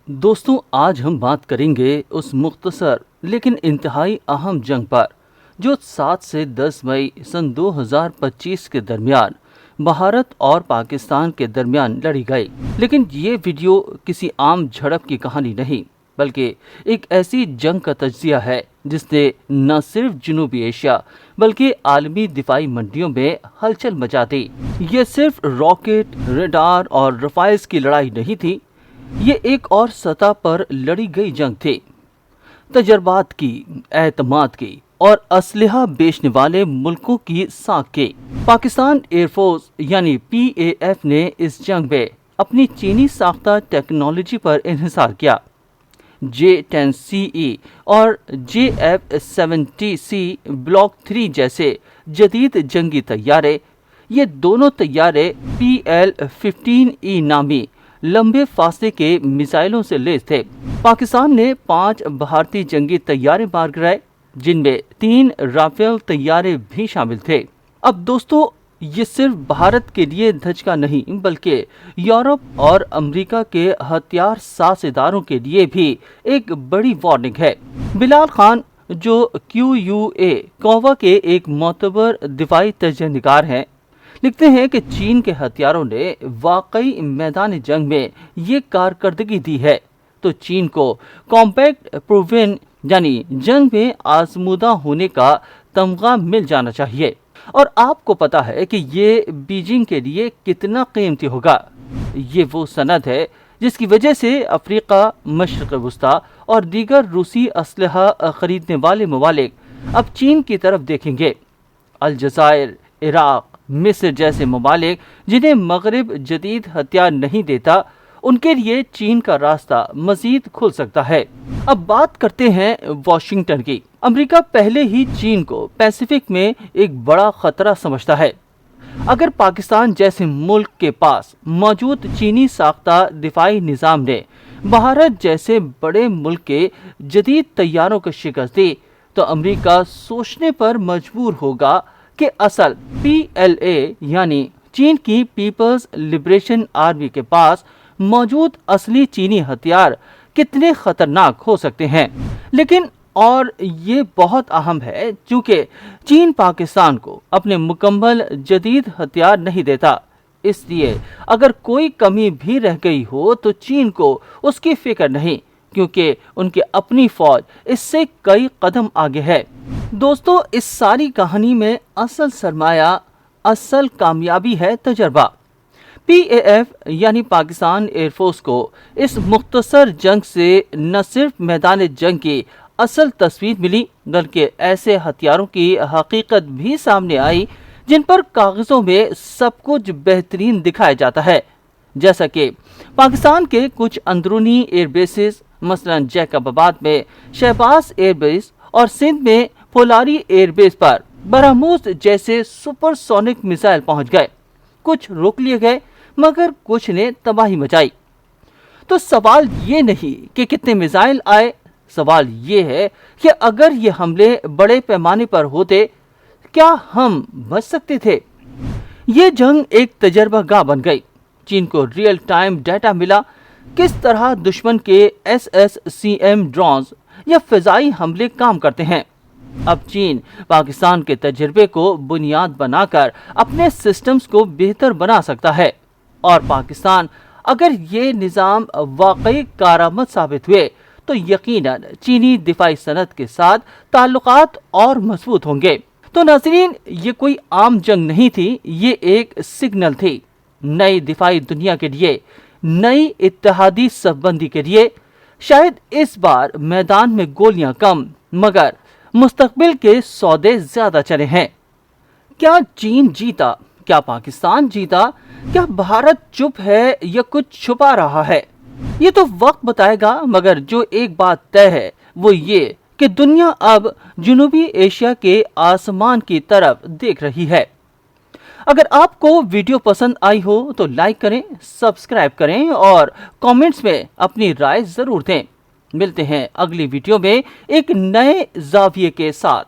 दोस्तों, आज हम बात करेंगे उस मुख्तसर लेकिन इंतहाई अहम जंग पर जो 7 से 10 मई सन 2025 के दरमियान भारत और पाकिस्तान के दरमियान लड़ी गई। लेकिन ये वीडियो किसी आम झड़प की कहानी नहीं, बल्कि एक ऐसी जंग का तज्जिया है जिसने न सिर्फ जनूबी एशिया बल्कि आलमी दिफाई मंडियों में हलचल मचा दी। ये सिर्फ रॉकेट, रडार और रफाइल्स की लड़ाई नहीं थी, ये एक और सतह पर लड़ी गई जंग थी। तजर्बात की, एतमाद की और असलहा बेचने वाले मुल्कों की साख की। पाकिस्तान एयरफोर्स यानी PAF ने इस जंग में अपनी चीनी साख्ता टेक्नोलॉजी पर इन्हिसार किया। J-10CE और JF-70C ब्लॉक 3 जैसे जदीद जंगी तैयारे, ये दोनों तैयारे PL-15E नामी लंबे फासले के मिसाइलों से लैस थे। पाकिस्तान ने 5 भारतीय जंगी तैयारे मार गिराए, जिनमें 3 राफेल तैयारे भी शामिल थे। अब दोस्तों, ये सिर्फ भारत के लिए धचका नहीं, बल्कि यूरोप और अमेरिका के हथियार साझेदारों के लिए भी एक बड़ी वार्निंग है। बिलाल खान, जो QUA कौवा के एक मोतबर दिफाई तजनिकार हैं, लिखते हैं कि चीन के हथियारों ने वाकई मैदान जंग में ये कारकर्दगी दी है तो चीन को कॉम्पैक्ट प्रूवन यानी जंग में आजमूदा होने का तमगा मिल जाना चाहिए। और आपको पता है कि ये बीजिंग के लिए कितना कीमती होगा। ये वो सनद है जिसकी वजह से अफ्रीका, मशरक़ वस्ता और दीगर रूसी असलहा खरीदने वाले ममालिक अब चीन की तरफ देखेंगे। अलजायर, इराक, मिस्र जैसे ममालिक जिन्हें मगरिब जदीद हथियार नहीं देता, उनके लिए चीन का रास्ता मजीद खुल सकता है। अब बात करते हैं वाशिंगटन की। अमेरिका पहले ही चीन को पैसिफिक में एक बड़ा खतरा समझता है। अगर पाकिस्तान जैसे मुल्क के पास मौजूद चीनी साख्ता दिफाई निज़ाम ने भारत जैसे बड़े मुल्क के जदीद तैयारों को शिकस्त दी, तो अमेरिका सोचने पर मजबूर होगा कि असल PLA यानी चीन की पीपल्स लिबरेशन आर्मी के पास मौजूद असली चीनी हथियार कितने खतरनाक हो सकते हैं। लेकिन और ये बहुत अहम है, क्योंकि चीन पाकिस्तान को अपने मुकम्मल जदीद हथियार नहीं देता, इसलिए अगर कोई कमी भी रह गई हो तो चीन को उसकी फिक्र नहीं, क्योंकि उनकी अपनी फौज इससे कई कदम आगे है। दोस्तों, इस सारी कहानी में असल सरमाया, असल कामयाबी है तजर्बा। PAF यानी पाकिस्तान एयरफोर्स को इस मुख्तसर जंग से न सिर्फ मैदान जंग की असल तस्वीर मिली, बल्कि ऐसे हथियारों की हकीकत भी सामने आई जिन पर कागजों में सब कुछ बेहतरीन दिखाया जाता है। जैसा कि पाकिस्तान के कुछ अंदरूनी एयरबेसेस, मसलन जैकबाबाद में शहबाज एयरबेस और सिंध में पोलारी एयरबेस पर बरामूस जैसे सुपरसोनिक मिसाइल पहुंच गए। कुछ रोक लिए गए, मगर कुछ ने तबाही मचाई। तो सवाल ये नहीं कि कितने मिसाइल आए, सवाल ये है कि अगर ये हमले बड़े पैमाने पर होते, क्या हम बच सकते थे? ये जंग एक तजर्बागाह बन गई। चीन को रियल टाइम डाटा मिला किस तरह दुश्मन के SSCM ड्रोन्स या फिजाई हमले काम करते हैं। अब चीन पाकिस्तान के तजर्बे को बुनियाद बनाकर अपने सिस्टम्स को बेहतर बना सकता है, और पाकिस्तान अगर ये निज़ाम वाकई कारामद साबित हुए तो यकीनन चीनी दिफाई सनत के साथ ताल्लुकात और मजबूत होंगे। तो नाज़रीन, ये कोई आम जंग नहीं थी, ये एक सिग्नल थी नई दिफाई दुनिया के लिए, नई इत्तेहादी सफबंदी के लिए। शायद इस बार मैदान में गोलियां कम, मगर मुस्तकबिल के सौदे ज्यादा चले हैं। क्या चीन जीता? क्या पाकिस्तान जीता? क्या भारत चुप है या कुछ छुपा रहा है? ये तो वक्त बताएगा, मगर जो एक बात तय है वो ये कि दुनिया अब जनूबी एशिया के आसमान की तरफ देख रही है। अगर आपको वीडियो पसंद आई हो तो लाइक करें, सब्सक्राइब करें और कमेंट्स में अपनी राय जरूर दें। मिलते हैं अगली वीडियो में एक नए जाविये के साथ।